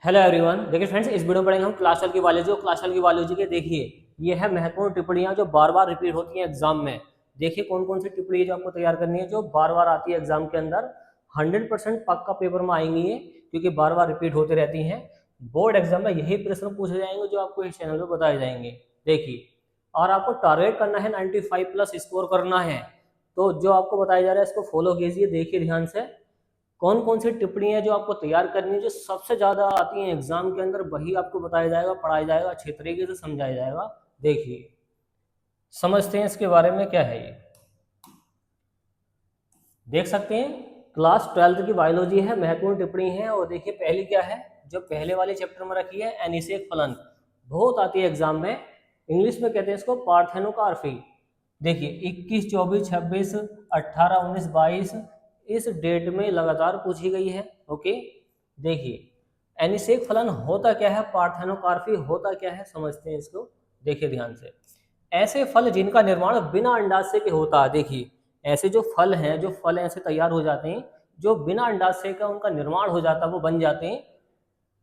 Hello everyone. देखिए friends, इस video में पढ़ेंगे हम क्लास 12 की बायोलॉजी और क्लास 12 की बायोलॉजी के। देखिए ये है महत्वपूर्ण टिप्पणियां जो बार बार रिपीट होती हैं एग्जाम में। देखिए कौन कौन सी टिप्पणी जो आपको तैयार करनी है जो बार बार आती है एग्जाम के अंदर। 100% पक्का पेपर में आएंगी ये, क्योंकि बार बार रिपीट होती रहती हैं। बोर्ड एग्जाम में यही प्रश्न पूछे जाएंगे जो आपको इस चैनल पर बताए जाएंगे। देखिए, और आपको टारगेट करना है 95+ स्कोर करना है। तो जो आपको बताया जा रहा है इसको फॉलो कीजिए। देखिए ध्यान से कौन कौन सी टिप्पणी है जो आपको तैयार करनी है, जो सबसे ज्यादा आती है एग्जाम के अंदर, वही आपको बताया जाएगा, पढ़ाया जाएगा, अच्छे तरीके से समझाया जाएगा। देखिए समझते हैं इसके बारे में क्या है ये। देख सकते हैं क्लास 12 की बायोलॉजी है, महत्वपूर्ण टिप्पणी है। और देखिए पहली क्या है, जो पहले वाले चैप्टर में रखी है एनिसेक फलन, बहुत आती है एग्जाम में। इंग्लिश में कहते हैं इसको पार्थेनोकार्पी। देखिए 21, 24, 26, 18, 19, 22 इस डेट में लगातार पूछी गई है। ओके, देखिए एनिसेक फलन होता क्या है, पार्थेनोकार्पी होता क्या है, समझते हैं इसको। देखिए ध्यान से, ऐसे फल जिनका निर्माण बिना अंडाशय के होता है। देखिए ऐसे जो फल हैं, जो फल ऐसे तैयार हो जाते हैं जो बिना अंडाशय का उनका निर्माण हो जाता है, वो बन जाते हैं,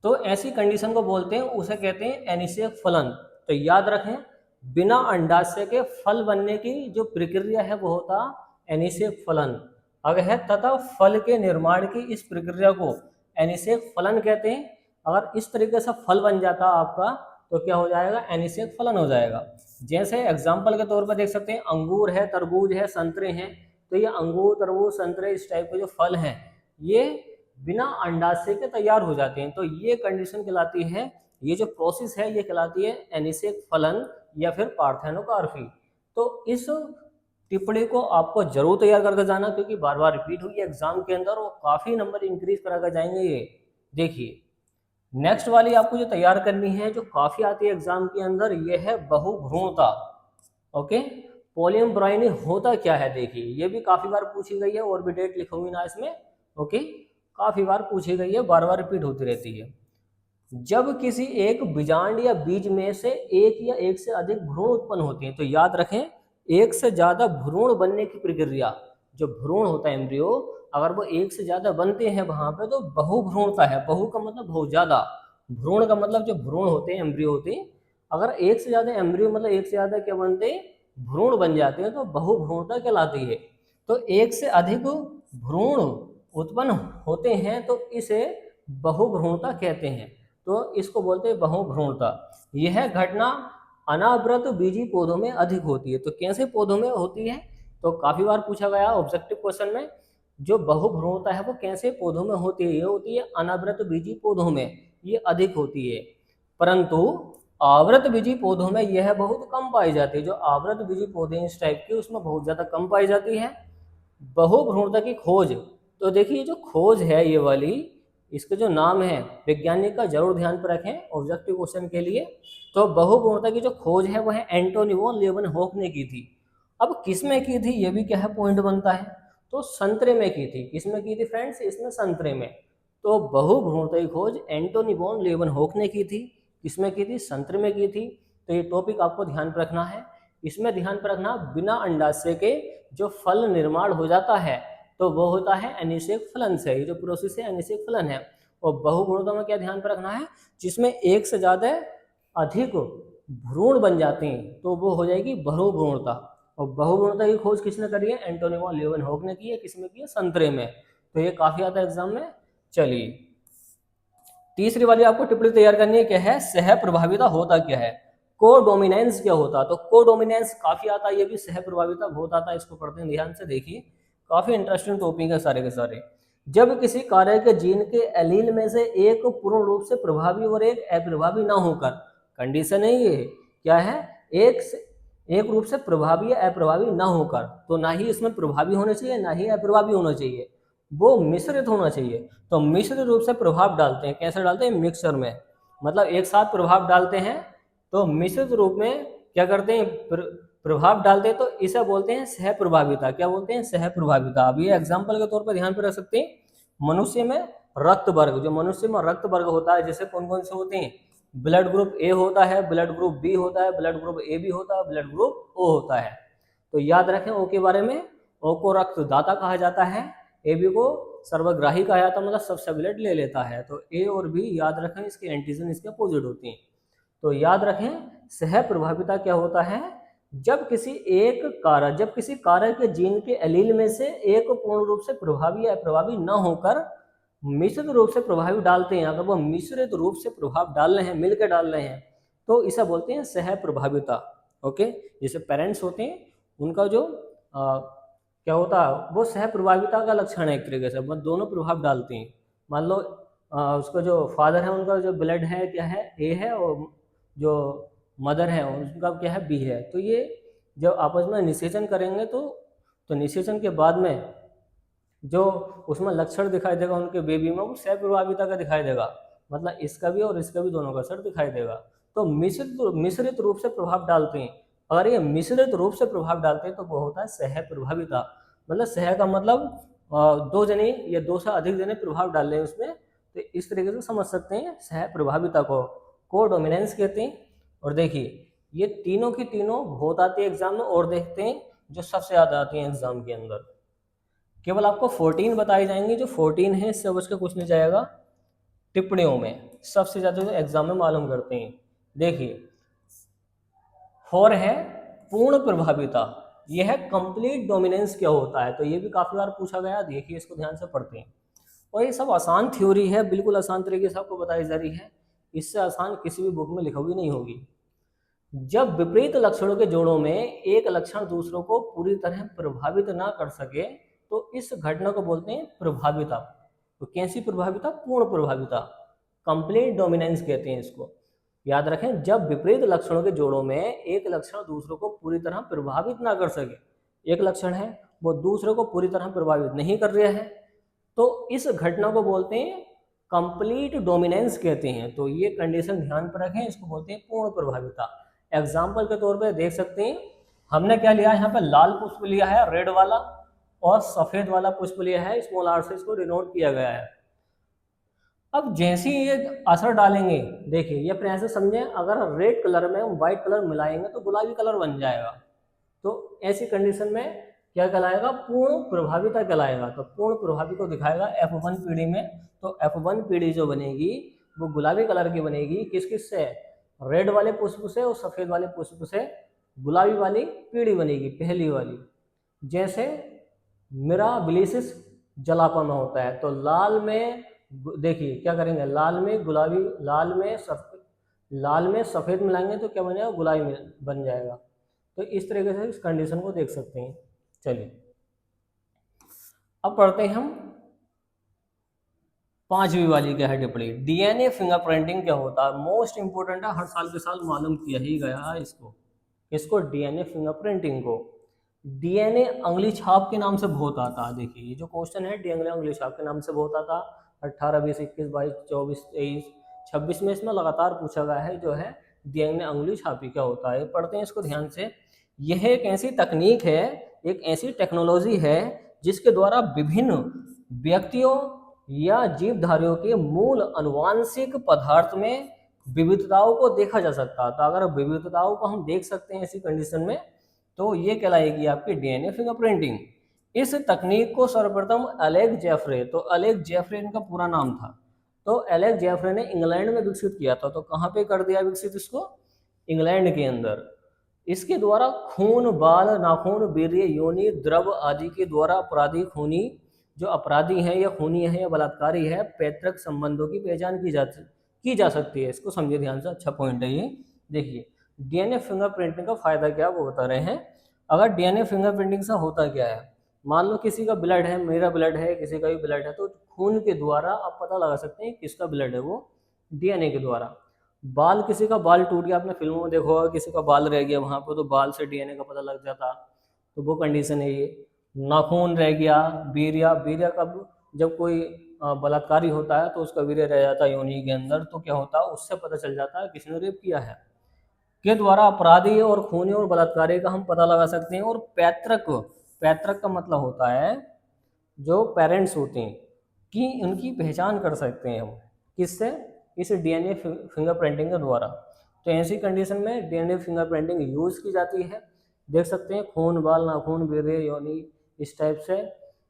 तो ऐसी कंडीशन को बोलते हैं, उसे कहते हैं एनिसेक फलन। तो याद रखें, बिना अंडाशय के फल बनने की जो प्रक्रिया है वो होता एनिसेक फलन अगर है, तथा फल के निर्माण की इस प्रक्रिया को एनिसेक फलन कहते हैं। अगर इस तरीके से फल बन जाता आपका तो क्या हो जाएगा, एनिसेक फलन हो जाएगा। जैसे एग्जाम्पल के तौर पर देख सकते हैं, अंगूर है, तरबूज है, संतरे हैं। तो ये अंगूर, तरबूज, संतरे इस टाइप के जो फल हैं ये बिना अंडाशय के तैयार हो जाते हैं। तो ये कंडीशन कहलाती है, ये जो प्रोसेस है ये कहलाती है एनिसेक फलन या फिर पार्थेनोकार्पी। तो इस टिप्पणी को आपको जरूर तैयार करके जाना, क्योंकि बार बार रिपीट हुई है एग्जाम के अंदर और काफी नंबर इंक्रीज करा कर जाएंगे ये। देखिए नेक्स्ट वाली आपको जो तैयार करनी है, जो काफी आती है एग्जाम के अंदर, ये है बहुभ्रूणता। ओके, पोलियम ब्राइनी होता क्या है। देखिए ये भी काफी बार पूछी गई है, और भी डेट लिखूंगी ना इसमें। ओके, काफी बार पूछी गई है, बार बार रिपीट होती रहती है। जब किसी एक बीजांड या बीज में से एक या एक से अधिक भ्रूण उत्पन्न होते हैं, तो याद रखें एक से ज्यादा भ्रूण बनने की प्रक्रिया, जो भ्रूण होता है एम्ब्रियो, अगर वो एक से ज्यादा बनते हैं वहां पे तो बहुभ्रूणता है। बहु का मतलब बहुत ज्यादा, भ्रूण का मतलब जो भ्रूण होते हैं, एम्ब्रियो होते हैं, अगर एक से ज्यादा एम्ब्रियो मतलब एक से ज्यादा क्या बनते हैं, भ्रूण बन जाते हैं, तो बहुभ्रूणता कहलाती है। तो एक से अधिक भ्रूण उत्पन्न होते हैं तो इसे बहुभ्रूणता कहते हैं। तो इसको बोलते हैं बहुभ्रूणता। यह घटना अनावृत बीजी पौधों में अधिक होती है। तो कैसे पौधों में होती है, तो काफी बार पूछा गया ऑब्जेक्टिव क्वेश्चन में, जो बहुभ्रूणता है वो कैसे पौधों में होती है, ये होती है अनावृत बीजी पौधों में, ये अधिक होती है। परंतु आवृत बीजी पौधों में यह बहुत कम पाई जाती है। जो आवृत बीजी पौधे इस टाइप के, उसमें बहुत ज्यादा कम पाई जाती है। बहुभ्रूणता की खोज, तो देखिए जो खोज है ये वाली, इसका जो नाम है वैज्ञानिक का जरूर ध्यान पर रखें ऑब्जेक्टिव क्वेश्चन के लिए। तो बहुभ्रूणता की जो खोज है वह एंटोनी वॉन लीeuwenhoek ने की थी। अब किसमें की थी ये भी क्या है, पॉइंट बनता है। तो संतरे में की थी। किसमें की थी फ्रेंड्स, इसमें संतरे में। तो बहुभ्रूणता की खोज एंटोनी वॉन लीeuwenhoek ने की थी। किसमें की थी, संतरे में की थी। तो ये टॉपिक आपको ध्यान पर रखना है। इसमें ध्यान पर रखना, बिना अंडाशय के जो फल निर्माण हो जाता है तो वो होता है एनिसेक फलन से। ये जो प्रोसेस है एनिसेक फलन है। और बहुभ्रूणता में क्या ध्यान पर रखना है, जिसमें एक से ज्यादा अधिक भ्रूण बन जाते हैं तो वो हो जाएगी बहुभ्रूणता। और बहुभ्रूणता की खोज किसने करी है, एंटोनी वॉन लीeuwenhoek ने की है। किसमें की है, संतरे में। तो ये काफी आता है एग्जाम में। चलिए तीसरी वाली आपको टिप्पणी तैयार करनी है, क्या है, सह प्रभाविता होता क्या है, कोडोमिनेंस क्या होता। तो कोडोमिनेंस काफी आता है, ये भी सह प्रभाविता बहुत आता है। इसको पढ़ते हैं ध्यान से। देखिए काफी इंटरेस्टिंग टॉपिक है सारे के सारे। जब किसी कार्य के जीन के एलील में से एक पूर्ण रूप से प्रभावी और एक अप्रभावी ना होकर, कंडीशन है ये, क्या है, एक रूप से प्रभावी या अप्रभावी ना होकर, तो ना ही इसमें प्रभावी होना चाहिए ना ही अप्रभावी होना चाहिए, वो मिश्रित होना चाहिए। तो मिश्रित रूप से प्रभाव डालते हैं। कैसे डालते हैं, मिक्सचर में, मतलब एक साथ प्रभाव डालते हैं। तो मिश्रित रूप में क्या करते हैं, प्रभाव डालते हैं, तो इसे बोलते हैं सह प्रभाविता। क्या बोलते हैं, सह प्रभाविता। अब ये एग्जाम्पल के तौर पर ध्यान पर रख सकते हैं। मनुष्य में रक्त वर्ग, जो मनुष्य में रक्त वर्ग होता है, जैसे कौन कौन से होते हैं, ब्लड ग्रुप ए होता है, ब्लड ग्रुप बी होता है, ब्लड ग्रुप ए बी होता है, ब्लड ग्रुप ओ होता है। तो याद रखें ओ के बारे में, ओ को रक्तदाता कहा जाता है, ए बी को सर्वग्राही कहा जाता है, मतलब सबसे ब्लड ले लेता है। तो ए और बी याद रखें, इसके एंटीजन इसके अपोजिट होती हैं। तो याद रखें सह प्रभाविता क्या होता है, जब किसी कारक के जीन के एलील में से एक पूर्ण रूप से प्रभावी या अप्रभावी न होकर मिश्रित रूप से प्रभावी डालते हैं। अगर वो मिश्रित रूप से प्रभाव डाल रहे हैं, मिलकर डाल रहे हैं, तो इसे बोलते हैं सह प्रभाविता। ओके, जैसे पेरेंट्स होते हैं उनका जो क्या होता है वो सह प्रभाविता का लक्षण है एक तरीके से, मतलब दोनों प्रभाव डालते हैं। मान लो उसका जो फादर है उनका जो ब्लड है क्या है ए है, और जो मदर है उनका क्या है बी है। तो ये जब आपस में निषेचन करेंगे तो निषेचन के बाद में जो उसमें लक्षण दिखाई देगा उनके बेबी में वो सह प्रभाविता का दिखाई देगा, मतलब इसका भी और इसका भी दोनों का असर दिखाई देगा। तो मिश्रित रूप से प्रभाव डालते हैं। अगर ये मिश्रित रूप से प्रभाव डालते हैं तो वो होता है सह प्रभाविता। मतलब सह का मतलब दो जने या दो से अधिक जने प्रभाव डाल रहे हैं उसमें, तो इस तरीके से समझ सकते हैं सह प्रभाविता को कोडोमिनेंस कहते हैं। और देखिए ये तीनों की तीनों बहुत आती है एग्जाम में, और देखते हैं जो सबसे ज्यादा आती है एग्जाम के अंदर। केवल आपको 14 बताई जाएंगी, जो 14 है इससे बच के कुछ नहीं जाएगा। टिप्पणियों में सबसे ज्यादा जो एग्जाम में मालूम करते हैं। देखिए 4 है पूर्ण प्रभाविता, यह है कंप्लीट डोमिनेंस क्या होता है, तो ये भी काफी बार पूछा गया। देखिए इसको ध्यान से पढ़ते हैं, और ये सब आसान थ्योरी है, बिल्कुल आसान तरीके से आपको बताई जा रही है, इससे आसान किसी भी बुक में लिखा हुई नहीं होगी। जब विपरीत लक्षणों के जोड़ों में एक लक्षण दूसरों को पूरी तरह प्रभावित ना कर सके तो इस घटना को बोलते हैं प्रभाविता। तो कैसी प्रभाविता? पूर्ण प्रभाविता, कंप्लीट डोमिनेंस कहते हैं इसको। याद रखें, जब विपरीत लक्षणों के जोड़ों में एक लक्षण दूसरों को पूरी तरह प्रभावित ना कर सके, एक लक्षण है वो दूसरे को पूरी तरह प्रभावित नहीं कर रहा है, तो इस घटना को बोलते हैं कंप्लीट डोमिनेंस कहते हैं। तो ये कंडीशन ध्यान पर रखें, इसको बोलते हैं पूर्ण प्रभाविता। एग्जाम्पल के तौर पर देख सकते हैं, हमने क्या लिया है यहाँ पे, लाल पुष्प लिया है रेड वाला, और सफेद वाला पुष्प लिया है स्मॉल आर से, इसको डिनोट किया गया है। अब जैसे ही ये असर डालेंगे, देखिए ये अपने ऐसे समझें, अगर रेड कलर में हम व्हाइट कलर मिलाएंगे तो गुलाबी कलर बन जाएगा। तो ऐसी कंडीशन में क्या कहलाएगा? पूर्ण प्रभाविता कहलाएगा। तो पूर्ण प्रभावी को दिखाएगा F1 पीढ़ी में। तो F1 पीढ़ी जो बनेगी वो गुलाबी कलर की बनेगी, किस किस से? रेड वाले पुष्प से, और सफेद वाले पुष्प से गुलाबी वाली पीढ़ी बनेगी, पहली वाली। जैसे मिराबिलिस जलापन होता है, तो लाल में देखिए क्या करेंगे, लाल में गुलाबी, लाल में सफेद मिलाएंगे तो क्या बनेगा? गुलाबी बन जाएगा। तो इस तरीके से इस कंडीशन को देख सकते हैं। चलिए अब पढ़ते हैं हम 5वीं वाली, क्या है टिप्पणी, डीएनए फिंगरप्रिंटिंग क्या होता है। मोस्ट इंपोर्टेंट है, हर साल के साल मालूम किया ही गया है इसको डीएनए फिंगरप्रिंटिंग को। डीएनए अंगुली छाप के नाम से बहुत आता है। देखिए ये जो क्वेश्चन है डीएनए अंगुली छाप के नाम से बहुत आता, 18, 20, 21, 22, 24, 23, 26 में इसमें लगातार पूछा गया है जो है डीएनए अंगुली छापी क्या होता है। पढ़ते हैं इसको ध्यान से। यह एक ऐसी तकनीक है, एक ऐसी टेक्नोलॉजी है जिसके द्वारा विभिन्न व्यक्तियों या जीवधारियों के मूल अनुवांशिक पदार्थ में विविधताओं को देखा जा सकता है। तो अगर विविधताओं को हम देख सकते हैं ऐसी कंडीशन में, तो ये कहलाएगी आपकी डीएनए फिंगरप्रिंटिंग। इस तकनीक को सर्वप्रथम एलेक्स जेफरे, तो एलेक्स जेफरे इनका पूरा नाम था, तो एलेक्स जेफरे ने इंग्लैंड में विकसित किया था। तो कहाँ पे कर दिया विकसित इसको? इंग्लैंड के अंदर। इसके द्वारा खून, बाल, नाखून, वीर्य, योनि, द्रव आदि के द्वारा अपराधी, खूनी जो अपराधी हैं या खूनी है या बलात्कारी है, पैतृक संबंधों की पहचान की जा सकती है। इसको समझिए ध्यान से, अच्छा पॉइंट है ये। देखिए डीएनए फिंगरप्रिंटिंग का फायदा क्या वो बता रहे हैं। अगर डीएनए फिंगरप्रिंटिंग से होता क्या है, मान लो किसी का ब्लड है, मेरा ब्लड है, किसी का भी ब्लड है, तो खून के द्वारा आप पता लगा सकते हैं किसका ब्लड है वो, डीएनए के द्वारा। बाल, किसी का बाल टूट गया, आपने फिल्मों में देखा होगा, किसी का बाल रह गया वहां पर, तो बाल से डीएनए का पता लग जाता, तो वो कंडीशन है ये। नाखून रह गया, वीर्य कब, जब कोई बलात्कारी होता है तो उसका वीर्य रह जाता है योनि के अंदर, तो क्या होता है उससे पता चल जाता है किसने रेप किया है। के द्वारा अपराधी और खूनी और बलात्कारी का हम पता लगा सकते हैं। और पैतृक का मतलब होता है जो पेरेंट्स होते हैं कि उनकी पहचान कर सकते हैं हम, किससे? इस डीएनए फिंगरप्रिंटिंग के द्वारा। तो ऐसी कंडीशन में डीएनए फिंगरप्रिंटिंग यूज की जाती है। देख सकते हैं खून, बाल, नाखून, वीर्य, योनि, इस टाइप से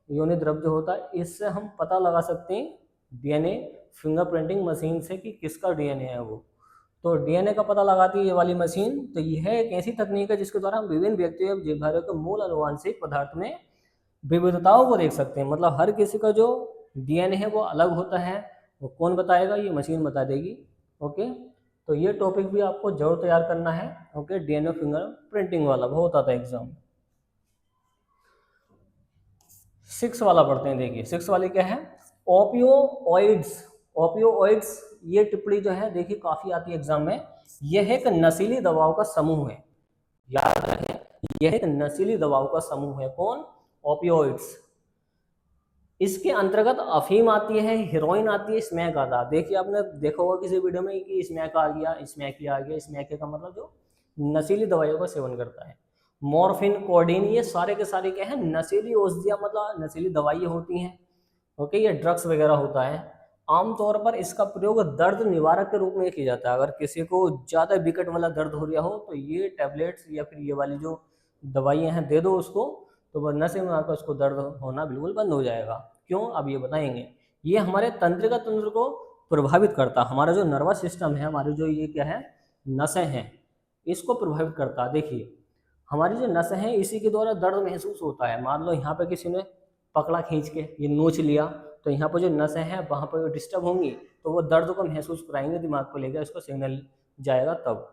योनि द्रव जो होता है, इससे हम पता लगा सकते हैं डीएनए फिंगरप्रिंटिंग मशीन से कि किसका डीएनए है वो। तो डीएनए का पता लगाती है ये वाली मशीन। तो यह एक ऐसी तकनीक है जिसके द्वारा हम विभिन्न व्यक्तियों या जीवधारियों के मूल आनुवांशिक पदार्थ में विविधताओं को देख सकते हैं। मतलब हर किसी का जो डीएनए है वो अलग होता है, वो कौन बताएगा, ये मशीन बता देगी। ओके, तो ये टॉपिक भी आपको जरूर तैयार करना है। ओके, डीएनए फिंगर प्रिंटिंग वाला बहुत आता है एग्जाम। 6 वाला पढ़ते हैं। देखिए 6 वाली क्या है, ओपियोइड्स। ओपियोइड्स ये टिप्पणी जो है देखिए काफी आती है एग्जाम में। यह एक नशीली दवाओं का समूह है, याद रखें, यह एक नशीली दवाओं का समूह है। कौन? ओपियोइड्स। इसके अंतर्गत अफीम आती है, हीरोइन आती है, स्मैक आता है। देखिए आपने देखा होगा किसी वीडियो में कि स्मैक आ गया, स्मैकी आ गया। स्मैकी का मतलब जो नशीली दवाइयों का सेवन करता है। मॉर्फिन, कोडीन, ये सारे के सारे क्या है, नशीली औषधियाँ, मतलब नशीली दवाइयाँ होती हैं। ओके, ये ड्रग्स वगैरह होता है। आमतौर पर इसका प्रयोग दर्द निवारक के रूप में किया जाता है। अगर किसी को ज़्यादा विकट वाला दर्द हो रहा हो तो ये टैबलेट्स या फिर ये वाली जो दवाइयाँ हैं दे दो उसको, तो वह नशे में आकर उसको दर्द होना बिल्कुल बंद हो जाएगा। क्यों, अब ये बताएंगे। ये हमारे तंत्रिका तंत्र को प्रभावित करता है। हमारा जो नर्वस सिस्टम है, हमारी जो ये क्या है, नसें हैं, इसको प्रभावित करता है। देखिए हमारी जो नसें हैं इसी के द्वारा दर्द महसूस होता है। मान लो यहाँ पे किसी ने पकड़ा खींच के, ये नोच लिया, तो यहाँ पर जो नसें हैं वहाँ पर डिस्टर्ब होंगी, तो वो दर्द को महसूस कराएंगे, दिमाग को लेकर इसको सिग्नल जाएगा तब।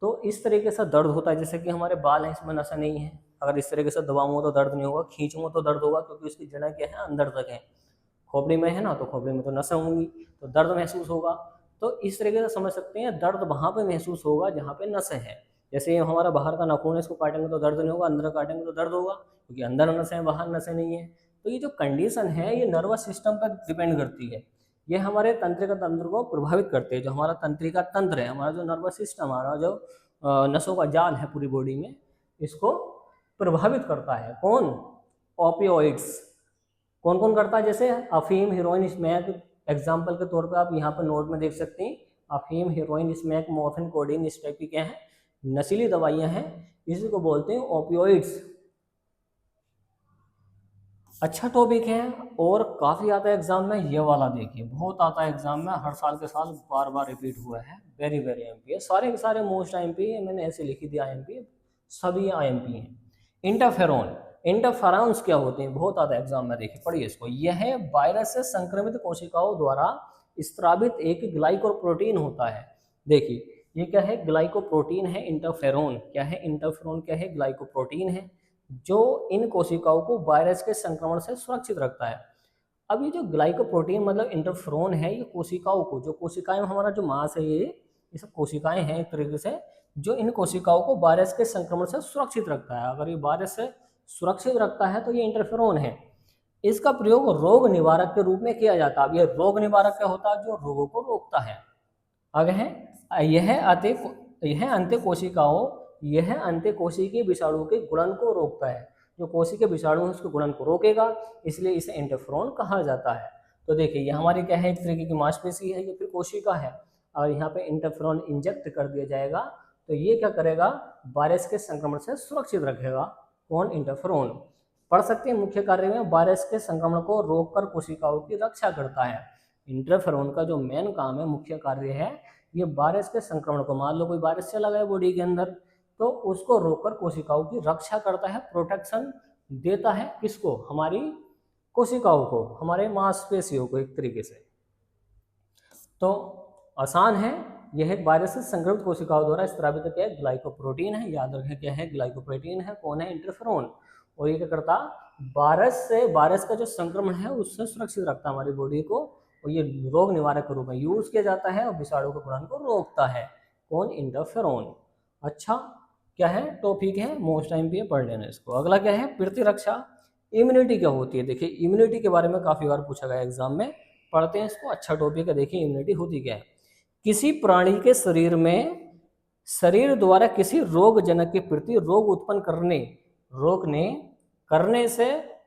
तो इस तरीके से दर्द होता है। जैसे कि हमारे बाल हैं, इसमें नसें नहीं है, अगर इस तरीके से दबाऊंगा तो दर्द नहीं होगा, खींचूंगा तो दर्द होगा, क्योंकि उसकी जड़ें क्या है, अंदर तक है। खोपड़ी में है ना, तो खोपड़ी में तो नसें होंगी, तो दर्द महसूस होगा। तो इस तरीके से समझ सकते हैं, दर्द वहाँ पे महसूस होगा जहाँ पे नसें हैं। जैसे ये हमारा बाहर का नाखून है, इसको काटेंगे तो दर्द नहीं होगा, अंदर काटेंगे तो दर्द होगा, क्योंकि अंदर नसें हैं, बाहर नसें नहीं है। तो ये जो कंडीशन है ये नर्वस सिस्टम पर डिपेंड करती है। ये हमारे तंत्रिका तंत्र को प्रभावित करते हैं। जो हमारा तंत्रिका तंत्र है, हमारा जो नर्वस सिस्टम, हमारा जो नसों का जाल है पूरी बॉडी में, इसको प्रभावित करता है। कौन? ओपियोइड्स। कौन कौन करता है? जैसे अफीम, हीरोइन, स्मैक। एग्जाम्पल के तौर पे आप यहाँ पर नोट में देख सकते हैं, अफीम, हीरोइन, स्मैक, मॉर्फिन, कोडीन, इस टाइप की क्या है, नशीली दवाइयाँ हैं, इसी को बोलते हैं ओपियोइड्स। अच्छा टॉपिक है और काफ़ी आता है एग्जाम में ये वाला। देखिए बहुत आता है एग्जाम में, हर साल के साल बार बार रिपीट हुआ है। वेरी वेरी एमपी है, सारे के सारे मोस्ट आईएमपी है। मैंने ऐसे लिखी दिया आईएमपी, सभी आईएमपी हैं। इंटरफेरॉन। इंटरफेरॉन्स क्या होते हैं, बहुत आता है एग्जाम में। देखिए पढ़िए इसको। यह वायरस से संक्रमित कोशिकाओं द्वारा स्त्रावित एक ग्लाइकोप्रोटीन होता है। देखिए ये क्या है, ग्लाइकोप्रोटीन है इंटरफेरॉन। क्या है इंटरफेरॉन? क्या है, ग्लाइकोप्रोटीन है, जो इन कोशिकाओं को वायरस के संक्रमण से सुरक्षित रखता है। अब ये जो ग्लाइकोप्रोटीन मतलब इंटरफेरॉन है, ये कोशिकाओं को, जो कोशिकाएं, हमारा जो मांस है, ये सब कोशिकाएं हैं एक तरीके से, जो इन कोशिकाओं को वायरस के संक्रमण से सुरक्षित रखता है। अगर ये वायरस से सुरक्षित रखता है तो ये इंटरफेरॉन है। इसका प्रयोग रोग निवारक के रूप में किया जाता है। अब ये रोग निवारक क्या होता है? जो रोगों को रोकता है। आगे है, यह अंत्य कोशिकीय विषाणु के गुणन को रोकता है। जो कोशिकीय विषाणु है उसके गुणन को रोकेगा, इसलिए इसे इंटरफेरॉन कहा जाता है। तो देखिए ये हमारी क्या है, एक तरीके की मांसपेशी है, ये फिर कोशिका है, और यहाँ पे इंटरफेरॉन इंजेक्ट कर दिया जाएगा तो ये क्या करेगा, वायरस के संक्रमण से सुरक्षित रखेगा। कौन? इंटरफेरॉन। पढ़ सकते हैं मुख्य कार्य में वायरस के संक्रमण को रोककर कोशिकाओं की रक्षा करता है। इंटरफेरॉन का जो मेन काम है, मुख्य कार्य है, ये वायरस के संक्रमण को, मान लो कोई वायरस चला गया बॉडी के अंदर, तो उसको रोककर कोशिकाओं की रक्षा करता है, प्रोटेक्शन देता है। किसको? हमारी कोशिकाओं को, हमारे मांसपेशियों को एक तरीके से। तो आसान है, यह एक वायरस से संक्रमित कोशिकाओं द्वारा स्त्रावित क्या है, ग्लाइकोप्रोटीन है। याद रखें क्या है, ग्लाइकोप्रोटीन है। कौन है? इंटरफेरॉन। और ये क्या करता, वायरस का जो संक्रमण है उससे सुरक्षित रखता है हमारी बॉडी को, और ये रोग निवारक के रूप में यूज किया जाता है और विषाणु के गुणन को रोकता है। कौन? इंटरफेरॉन। अच्छा क्या है, टॉपिक है, मोस्ट टाइम पे पढ़ लेना इसको। अगला क्या है, प्रतिरक्षा। इम्यूनिटी क्या होती है? देखिए इम्यूनिटी के बारे में काफी बार पूछा गया एग्जाम में, पढ़ते हैं इसको। अच्छा टॉपिक है। देखिए इम्यूनिटी होती क्या है, किसी प्राणी के शरीर में शरीर द्वारा किसी रोग जनक के प्रति रोग उत्पन्न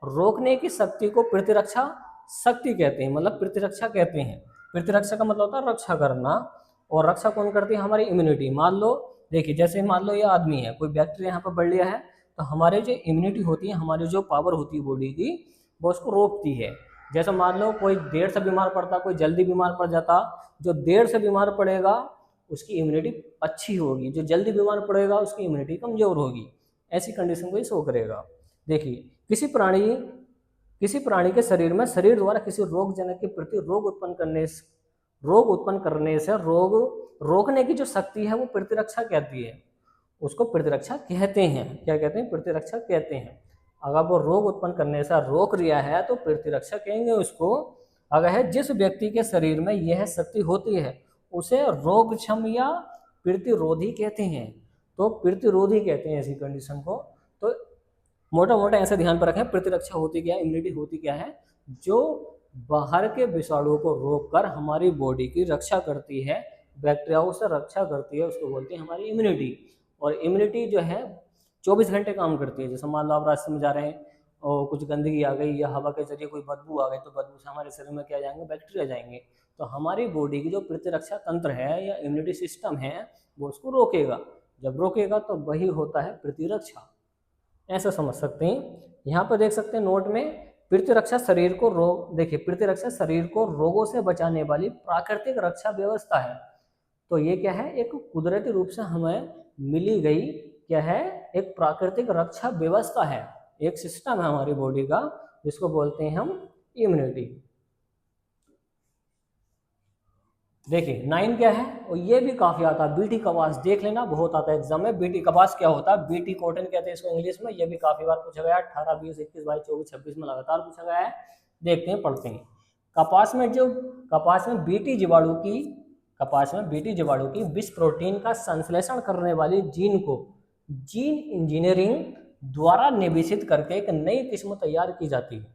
रोकने की शक्ति को प्रतिरक्षा शक्ति कहते हैं, मतलब प्रतिरक्षा कहते हैं। प्रतिरक्षा का मतलब होता है रक्षा करना, और रक्षा कौन करती है? हमारी इम्यूनिटी। मान लो देखिए, जैसे मान लो ये आदमी है, कोई बैक्टीरिया यहाँ पर बढ़ लिया है, तो हमारे जो इम्यूनिटी होती है, हमारी जो पावर होती है बॉडी की, वो उसको रोकती है। जैसे मान लो कोई देर से बीमार पड़ता, कोई जल्दी बीमार पड़ जाता, जो देर से बीमार पड़ेगा उसकी इम्यूनिटी अच्छी होगी, जो जल्दी बीमार पड़ेगा उसकी इम्यूनिटी कमजोर होगी। ऐसी कंडीशन को ये शो करेगा। देखिए, किसी प्राणी के शरीर में शरीर द्वारा किसी रोगजनक के प्रति रोग उत्पन्न करने से रोग रोकने की जो शक्ति है वो प्रतिरक्षा कहती है, उसको प्रतिरक्षा कहते हैं। क्या कहते हैं? प्रतिरक्षा कहते हैं। अगर वो रोग उत्पन्न करने से रोक रिया है तो प्रतिरक्षा कहेंगे उसको। अगर जिस व्यक्ति के शरीर में यह शक्ति होती है उसे रोगक्षम या प्रतिरोधी कहते हैं। तो प्रतिरोधी कहते हैं ऐसी कंडीशन को। तो मोटा मोटा ऐसे ध्यान पर रखें, प्रतिरक्षा होती क्या है, इम्यूनिटी होती क्या है, जो बाहर के विषाणुओं को रोककर हमारी बॉडी की रक्षा करती है, बैक्टीरियाओं से रक्षा करती है, उसको बोलते हैं हमारी इम्यूनिटी। और इम्यूनिटी जो है 24 घंटे काम करती है। जैसे मान लो आप रास्ते में जा रहे हैं और कुछ गंदगी आ गई या हवा के जरिए कोई बदबू आ गई, तो बदबू से हमारे शरीर में क्या जाएंगे? बैक्टीरिया जाएंगे। तो हमारी बॉडी की जो प्रतिरक्षा तंत्र है या इम्यूनिटी सिस्टम है वो उसको रोकेगा। जब रोकेगा तो वही होता है प्रतिरक्षा। ऐसा समझ सकते हैं। यहाँ पर देख सकते हैं नोट में, प्रतिरक्षा शरीर को देखिए, प्रतिरक्षा शरीर को रोगों से बचाने वाली प्राकृतिक रक्षा व्यवस्था है। तो ये क्या है? एक कुदरती रूप से हमें मिली गई क्या है? एक प्राकृतिक रक्षा व्यवस्था है, एक सिस्टम है हमारी बॉडी का, जिसको बोलते हैं हम इम्यूनिटी। देखिए 9 क्या है? और ये भी काफी आता है, बीटी कपास। देख लेना, बहुत आता है एग्जाम में। बीटी कपास क्या होता है? बीटी कॉटन कहते हैं इसको इंग्लिश में। ये भी काफी बार पूछा गया है, 18, 20, 21, 22, 24, 26 में लगातार पूछा गया है। देखते हैं, पढ़ते हैं। कपास में बीटी जीवाणु की विष प्रोटीन का संश्लेषण करने वाली जीन को जीन इंजीनियरिंग द्वारा निवेशित करके एक नई किस्म तैयार की जाती है।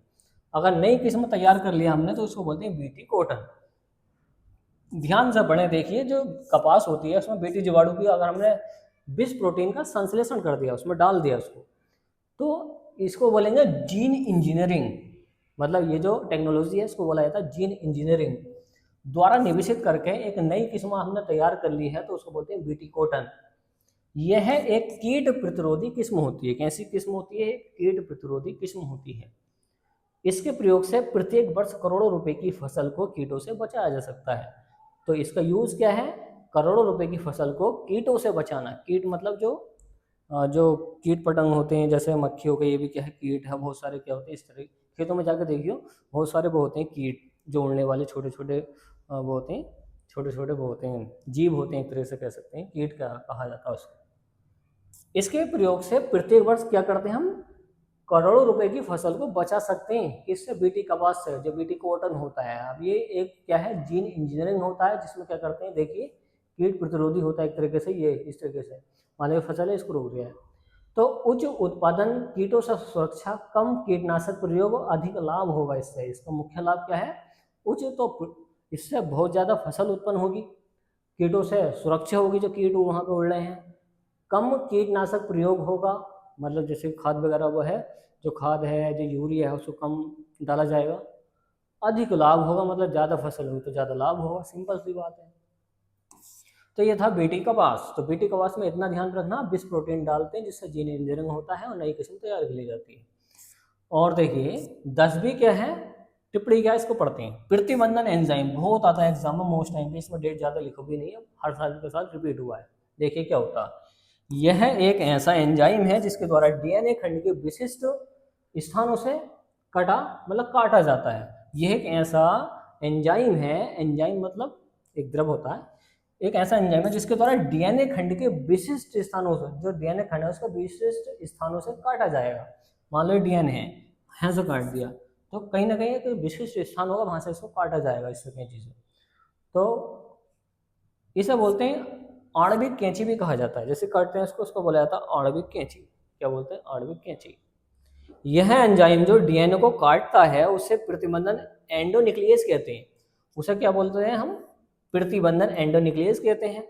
अगर नई किस्म तैयार कर लिया हमने तो उसको बोलते हैं बीटी कॉटन। ध्यान से पढ़ें। देखिए, जो कपास होती है उसमें बीटी जीवाणु की अगर हमने विष प्रोटीन का संश्लेषण कर दिया, उसमें डाल दिया उसको, तो इसको बोलेंगे जीन इंजीनियरिंग। मतलब ये जो टेक्नोलॉजी है इसको बोला जाता है जीन इंजीनियरिंग द्वारा निवेशित करके एक नई किस्म हमने तैयार कर ली है, तो उसको बोलते हैं बीटी कॉटन। यह एक कीट प्रतिरोधी किस्म होती है। कैसी किस्म होती है? कीट प्रतिरोधी किस्म होती है। इसके प्रयोग से प्रत्येक वर्ष करोड़ों रुपए की फसल को कीटों से बचाया जा सकता है। तो इसका यूज क्या है? करोड़ों रुपए की फसल को कीटों से बचाना। कीट मतलब जो कीट पतंग होते हैं, जैसे मक्खी हो गई, ये भी क्या है? कीट है। बहुत सारे क्या होते हैं इस तरह, खेतों में जाकर देखियो बहुत सारे वो होते हैं कीट, जो उड़ने वाले छोटे छोटे वो होते हैं, वो होते हैं, जीव होते हैं, एक तरह से कह सकते हैं, कीट का कहा जाता है उसको। इसके प्रयोग से प्रत्येक वर्ष क्या करते हैं हम? करोड़ों रुपए की फसल को बचा सकते हैं। किससे? बीटी कपास से, जो बीटी कॉटन होता है। अब ये एक क्या है? जीन इंजीनियरिंग होता है, जिसमें क्या करते हैं? देखिए, कीट प्रतिरोधी होता है एक तरीके से। ये इस तरीके से मानवीय फसल है, इसको रोक दिया है। तो उच्च उत्पादन, कीटों से सुरक्षा, कम कीटनाशक प्रयोग, अधिक लाभ होगा इससे। इसका मुख्य लाभ क्या है? उच्च, तो इससे बहुत ज़्यादा फसल उत्पन्न होगी, कीटों से सुरक्षा होगी, जो कीट वहाँ पे उड़ रहे हैं। कम कीटनाशक प्रयोग होगा, मतलब जैसे खाद वगैरह वो है, जो खाद है, जो यूरिया है, उसको कम डाला जाएगा। अधिक लाभ होगा, मतलब ज़्यादा फसल हुई तो ज़्यादा लाभ होगा, सिंपल सी बात है। तो ये था बीटी कपास। तो बीटी कपास में इतना ध्यान रखना, विष प्रोटीन डालते हैं जिससे जीन इंजीनियरिंग होता है और नई किस्म तैयार की जाती है। और देखिए 10वीं क्या है? टिप्पणी क्या है? इसको पढ़ते हैं। प्रतिबंधन एंजाइम बहुत आता है एग्जाम में मोस्ट टाइम पे, इसमें डेट ज़्यादा लिखो भी नहीं है, हर साल के साथ रिपीट हुआ है। देखिए क्या होता है। यह एक ऐसा एंजाइम है जिसके द्वारा डीएनए खंड के विशिष्ट स्थानों से काटा जाता है। यह एक ऐसा एंजाइम है, एंजाइम मतलब एक द्रव होता है, एक ऐसा एंजाइम है जिसके द्वारा डीएनए खंड के विशिष्ट स्थानों से, जो डीएनए खंड है उसको विशिष्ट स्थानों से काटा जाएगा। मान लो डीएनए है से काट दिया, तो कहीं ना कहीं एक विशिष्ट स्थान होगा, वहां से इसको काटा जाएगा इस कैंची से। तो इसे बोलते हैं आणविक कैंची भी कहा जाता है। जैसे काटते हैं उसको बोला जाता है आणविक कैंची। क्या बोलते हैं? आणविक कैंची। यह एंजाइम जो डीएनए को काटता है उसे प्रतिबंधन एंडोन्यूक्लियस कहते हैं। उसे क्या बोलते हैं हम? प्रतिबंधन एंडोन्यूक्लियस कहते हैं।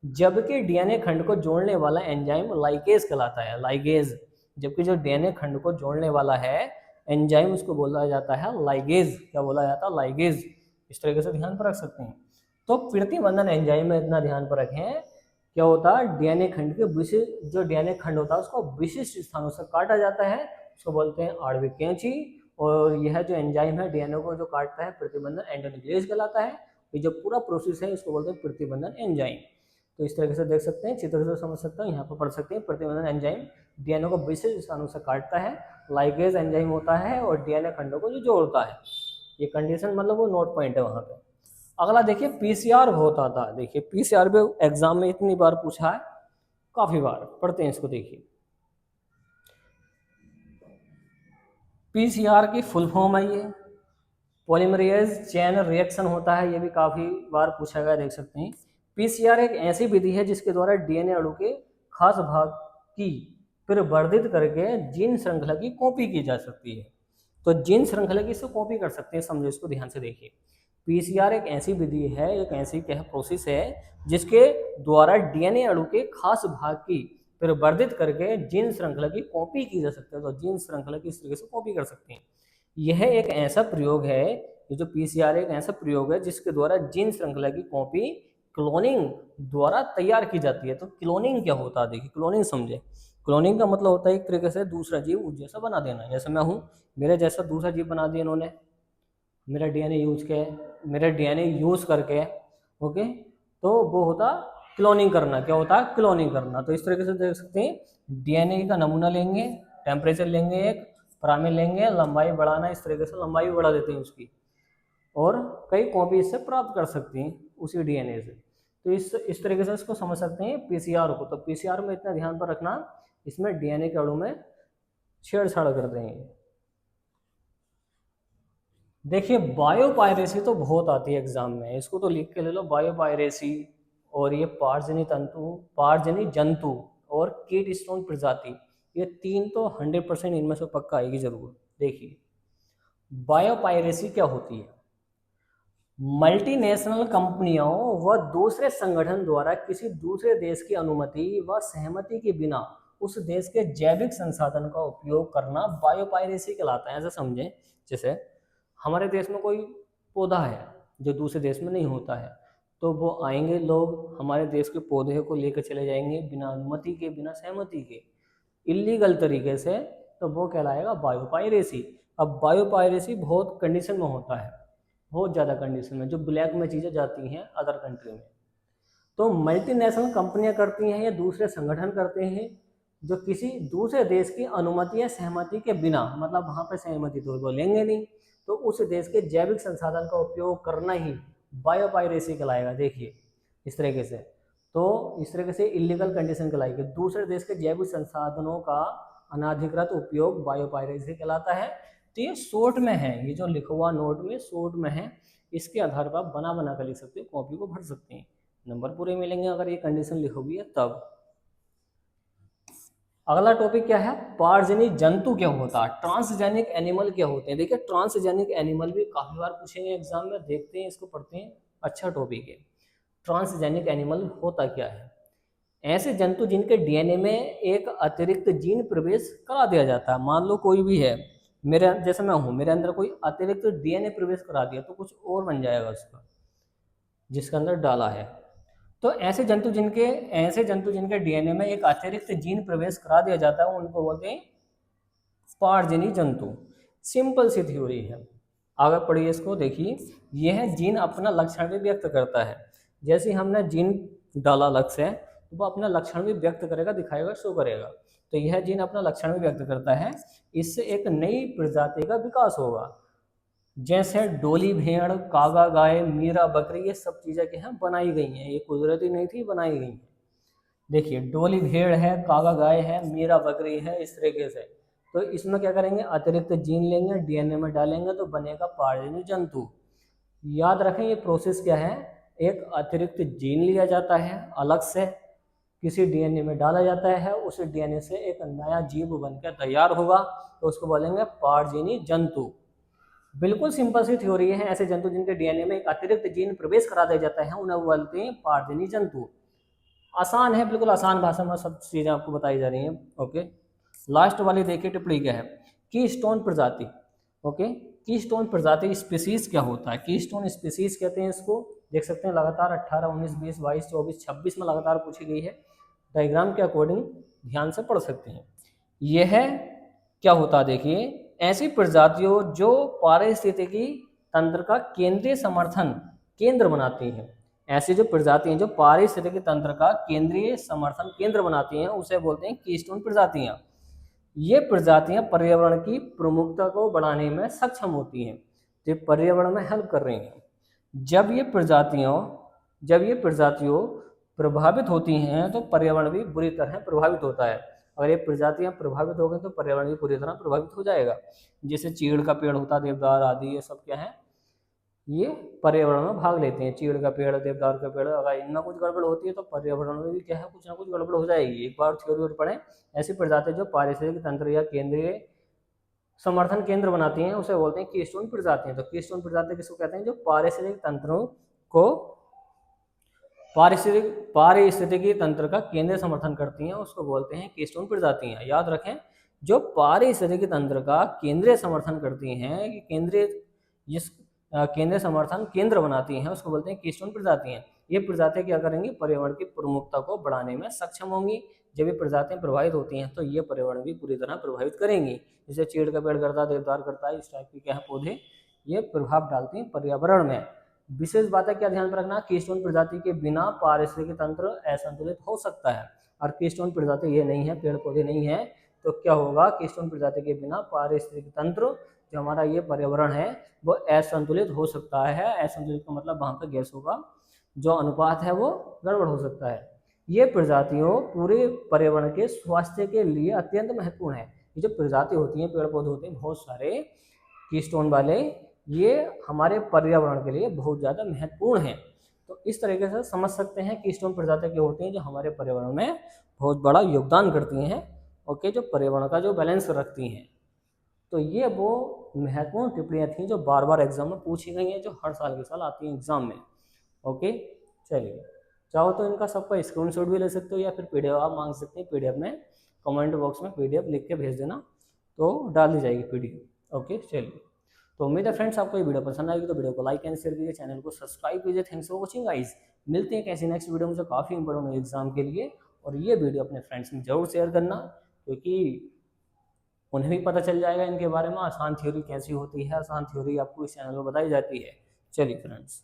जबकि डीएनए खंड को जोड़ने वाला एंजाइम लाइगेज कहलाता है, लाइगेज। जबकि जो डीएनए खंड को जोड़ने वाला है एंजाइम, उसको बोला जाता है लाइगेज। क्या बोला जाता है? लाइगेज। इस तरीके से ध्यान पर रख सकते हैं। तो प्रतिबंधन एंजाइम में इतना ध्यान पर रखें, क्या होता है? डीएनए खंड के विशिष्ट, जो डीएनए खंड होता है उसको विशिष्ट स्थानों से काटा जाता है, उसको बोलते हैं आणविक कैंची। और यह जो एंजाइम है डीएनए को जो काटता है प्रतिबंधन एंडोन्यूक्लियेज कहलाता है। ये जो पूरा प्रोसेस है इसको बोलते हैं प्रतिबंधन एंजाइम। तो इस तरीके से देख सकते हैं, चित्र से समझ सकते हैं, यहाँ पर पढ़ सकते हैं। प्रतिबंधन एंजाइम डीएनए को विशेष स्थानों से काटता है, लाइगेज एंजाइम होता है और डीएनए खंडों को जो जोड़ता है। ये कंडीशन मतलब वो नोट पॉइंट है वहाँ पे। अगला देखिए पीसीआर बहुत आता है। देखिए पीसीआर पे एग्जाम में इतनी बार पूछा है, काफी बार पढ़ते हैं इसको। देखिए पीसीआर की फुल फॉर्म है ये पॉलीमरेज चेन रिएक्शन होता है, ये भी काफी बार पूछा गया, देख सकते हैं। पीसीआर एक ऐसी विधि है जिसके द्वारा डीएनए अणु के खास भाग की परिवर्धित करके जीन श्रृंखला की कॉपी की जा सकती है। तो जीन श्रृंखला की इसको कॉपी कर सकते हैं, समझो इसको ध्यान से देखिए। पीसीआर एक ऐसी विधि है, एक ऐसी प्रोसेस है जिसके द्वारा डीएनए अणु के खास भाग की परिवर्धित करके जीन श्रृंखला की कॉपी की जा सकती है। तो जीन श्रृंखला की इस तरीके से कॉपी कर सकते हैं। यह एक ऐसा प्रयोग है, ये जो पीसीआर एक ऐसा प्रयोग है जिसके द्वारा जीन श्रृंखला की कॉपी क्लोनिंग द्वारा तैयार की जाती है। तो क्लोनिंग क्या होता है, देखिए क्लोनिंग समझे। क्लोनिंग का मतलब होता है एक तरीके से दूसरा जीव उस जैसा बना देना। जैसे मैं हूँ, मेरे जैसा दूसरा जीव बना दिया इन्होंने, मेरा डीएनए यूज करके, ओके, तो वो होता क्लोनिंग करना। क्या होता है, क्लोनिंग करना। तो इस तरीके से देख सकते हैं, डीएनए का नमूना लेंगे, टेम्परेचर लेंगे, एक पैरामीटर लेंगे, लंबाई बढ़ाना, इस तरीके से लंबाई बढ़ा देते हैं उसकी, और कई कॉपी इससे प्राप्त कर सकते हैं उसी डीएनए से। तो इस तरीके से इसको समझ सकते हैं पीसीआर को। तो पीसीआर में इतना ध्यान पर रखना, इसमें डीएनए के अणु में छेड़छाड़ करते हैं। देखिए बायोपायरेसी तो बहुत आती है एग्जाम में, इसको तो लिख के ले लो। बायोपायरेसी और ये पारजनी जंतु और कीटस्टोन प्रजाति, ये तीन तो 100% इनमें से पक्का आएगी जरूर। देखिए बायोपायरेसी क्या होती है, मल्टीनेशनल कंपनियों व दूसरे संगठन द्वारा किसी दूसरे देश की अनुमति व सहमति के बिना उस देश के जैविक संसाधन का उपयोग करना बायोपायरेसी कहलाता है। ऐसा समझें, जैसे हमारे देश में कोई पौधा है जो दूसरे देश में नहीं होता है, तो वो आएंगे लोग हमारे देश के पौधे को लेकर चले जाएंगे बिना अनुमति के, बिना सहमति के, इलीगल तरीके से, तो वो कहलाएगा बायोपायरेसी। अब बायोपायरेसी बहुत कंडीशन में होता है, बहुत ज़्यादा कंडीशन में, जो ब्लैक में चीज़ें जाती हैं अदर कंट्री में। तो मल्टीनेशनल कंपनियां करती हैं या दूसरे संगठन करते हैं जो किसी दूसरे देश की अनुमति या सहमति के बिना, मतलब वहाँ पे सहमति तो वो लेंगे नहीं, तो उस देश के जैविक संसाधन का उपयोग करना ही बायोपायरेसी कहलाएगा। देखिए इस तरीके से, तो इस तरीके से इलीगल कंडीशन कहलाएगी। दूसरे देश के जैविक संसाधनों का अनाधिकृत उपयोग बायोपायरेसी कहलाता है। तो ये शॉर्ट में है, ये जो लिखा हुआ नोट में शॉर्ट में है, इसके आधार पर आप बना कर लिख सकते हो, कॉपी को भर सकते हैं, नंबर पूरे मिलेंगे अगर ये कंडीशन लिखी हुई है तब। अगला टॉपिक क्या है, पारजनी जंतु क्या होता है, ट्रांसजेनिक एनिमल क्या होते हैं। देखिए ट्रांसजेनिक एनिमल भी काफी बार पूछेंगे एग्जाम में, देखते हैं इसको, पढ़ते हैं, अच्छा टॉपिक है। ट्रांसजेनिक एनिमल होता क्या है, ऐसे जंतु जिनके डीएनए में एक अतिरिक्त जीन प्रवेश करा दिया जाता है। मान लो कोई भी है, मेरे जैसे मैं हूँ, मेरे अंदर कोई अतिरिक्त डीएनए प्रवेश करा दिया तो कुछ और बन जाएगा उसका, जिसके अंदर डाला है। तो ऐसे जंतु जिनके डीएनए में एक अतिरिक्त जीन प्रवेश करा दिया जाता है उनको बोलते हैं पारजनी जंतु। सिंपल सी थ्योरी है, आगे पढ़िए इसको। देखिए यह जीन अपना लक्षण भी व्यक्त करता है। जैसे हमने जीन डाला लक्ष्य है तो वो अपना लक्षण भी व्यक्त करेगा, दिखाएगा, शो करेगा। तो यह जीन अपना लक्षण भी व्यक्त करता है, इससे एक नई प्रजाति का विकास होगा। जैसे डोली भेड़, कागा गाय, मीरा बकरी, ये सब चीज़ें क्या हैं, बनाई गई हैं, ये कुदरती नहीं थी, बनाई गई हैं। देखिए डोली भेड़ है, कागा गाय है, मीरा बकरी है, इस तरीके से। तो इसमें क्या करेंगे, अतिरिक्त जीन लेंगे, डीएनए में डालेंगे तो बनेगा पारजनी जंतु। याद रखें ये प्रोसेस क्या है, एक अतिरिक्त जीन लिया जाता है अलग से, किसी डीएनए में डाला जाता है, उस डीएनए से एक नया जीव बनकर तैयार होगा, तो उसको बोलेंगे पारजनी जंतु। बिल्कुल सिंपल सी थ्योरी है। ऐसे जंतु जिनके डीएनए में एक अतिरिक्त जीन प्रवेश करा दिया जाता है उन्हें बोलते हैं पारजनी जंतु। आसान है, बिल्कुल आसान भाषा में सब चीजें आपको बताई जा रही हैं। ओके, लास्ट वाली देखिए टिप्पणी क्या है, कीस्टोन प्रजाति। ओके, कीस्टोन प्रजाति स्पीसीज क्या होता है, कीस्टोन स्पीसीज कहते हैं इसको। देख सकते हैं लगातार 18, 19, 20, 22, 24, 26 में लगातार पूछी गई है। डायग्राम के अकॉर्डिंग ध्यान से पढ़ सकते हैं। यह क्या होता है, देखिए ऐसी प्रजातियों जो पारिस्थितिकी तंत्र का केंद्रीय समर्थन केंद्र बनाती हैं। ऐसी जो प्रजाति हैं जो पारिस्थितिकी तंत्र का केंद्रीय समर्थन केंद्र बनाती हैं उसे बोलते हैं कीस्टोन प्रजातियां। ये प्रजातियां पर्यावरण की प्रमुखता को बढ़ाने में सक्षम होती हैं, जो पर्यावरण में हेल्प कर रही हैं। जब ये प्रजातियों प्रभावित होती हैं तो पर्यावरण भी बुरी तरह प्रभावित होता है। अगर ये प्रजातियां प्रभावित हो गई तो पर्यावरण भी पूरी तरह प्रभावित हो जाएगा। जैसे चीड़ का पेड़ होता है, देवदार आदि, ये सब क्या है, ये पर्यावरण में भाग लेते हैं। चीड़ का पेड़, देवदार का पेड़, अगर इनमें कुछ गड़बड़ होती है तो पर्यावरण में भी क्या है, कुछ ना कुछ गड़बड़ हो जाएगी। एक बार थ्योरी और पढ़ें, ऐसी प्रजाति जो पारिस्थितिक तंत्र या केंद्रीय समर्थन केंद्र बनाती हैं उसे बोलते हैं कीस्टोन प्रजातियां। तो कीस्टोन प्रजाति किसको कहते हैं, जो पारिस्थितिक तंत्रों को पारिस्थितिकी तंत्र का केंद्रीय समर्थन करती हैं उसको बोलते हैं कीस्टोन प्रजातियां। याद रखें, जो पारिस्थितिकी तंत्र का केंद्रीय समर्थन करती हैं, केंद्रीय समर्थन केंद्र बनाती हैं उसको बोलते हैं कीस्टोन प्रजातियां। ये प्रजातियां क्या करेंगी, पर्यावरण की प्रमुखता को बढ़ाने में सक्षम होंगी। जब ये प्रजातियां प्रभावित होती हैं तो ये पर्यावरण भी पूरी तरह प्रभावित करेंगी। जैसे चीड़ का पेड़ करता है, देवदार करता है, इस टाइप के क्या है पौधे, ये प्रभाव डालती हैं पर्यावरण में। विशेष बात है क्या ध्यान में रखना, कीस्टोन प्रजाति के बिना पारिस्थितिकी तंत्र असंतुलित हो सकता है। और कीस्टोन प्रजाति ये नहीं है, पेड़ पौधे नहीं है, तो क्या होगा, कीस्टोन प्रजाति के बिना पारिस्थितिकी तंत्र जो हमारा ये पर्यावरण है वो असंतुलित हो सकता है। असंतुलित का मतलब वहाँ पर गैसों का जो अनुपात है वो गड़बड़ हो सकता है। ये प्रजातियों पूरे पर्यावरण के स्वास्थ्य के लिए अत्यंत महत्वपूर्ण है। ये जो प्रजाति होती हैं, पेड़ पौधे होते हैं बहुत सारे कीस्टोन वाले, ये हमारे पर्यावरण के लिए बहुत ज़्यादा महत्वपूर्ण है। तो इस तरीके से समझ सकते हैं कीस्टोन प्रजातियां क्या होती हैं जो हमारे पर्यावरण में बहुत बड़ा योगदान करती हैं, ओके, जो पर्यावरण का जो बैलेंस रखती हैं। तो ये वो महत्वपूर्ण टिप्पणियाँ थी जो बार बार एग्जाम में पूछी गई हैं, जो हर साल के साल आती हैं एग्जाम में। ओके, चलिए, चाहो तो इनका सबका स्क्रीनशॉट भी ले सकते हो या फिर पीडीएफ आप मांग सकते हैं। पीडीएफ में कमेंट बॉक्स में पीडीएफ लिख के भेज देना तो डाल दी जाएगी पीडीएफ। ओके, चलिए, तो उम्मीद है फ्रेंड्स आपको ये वीडियो पसंद आएगी, तो वीडियो को लाइक एंड शेयर कीजिए, चैनल को सब्सक्राइब कीजिए। Thanks for watching guys. मिलते हैं कैसी नेक्स्ट वीडियो में जो काफ़ी इंपॉर्टेंट है एग्जाम के लिए। और ये वीडियो अपने फ्रेंड्स में जरूर शेयर करना, क्योंकि उन्हें भी पता चल जाएगा इनके बारे में, आसान थ्योरी कैसी होती है। आसान थ्योरी आपको इस चैनल पर बताई जाती है। चलिए फ्रेंड्स।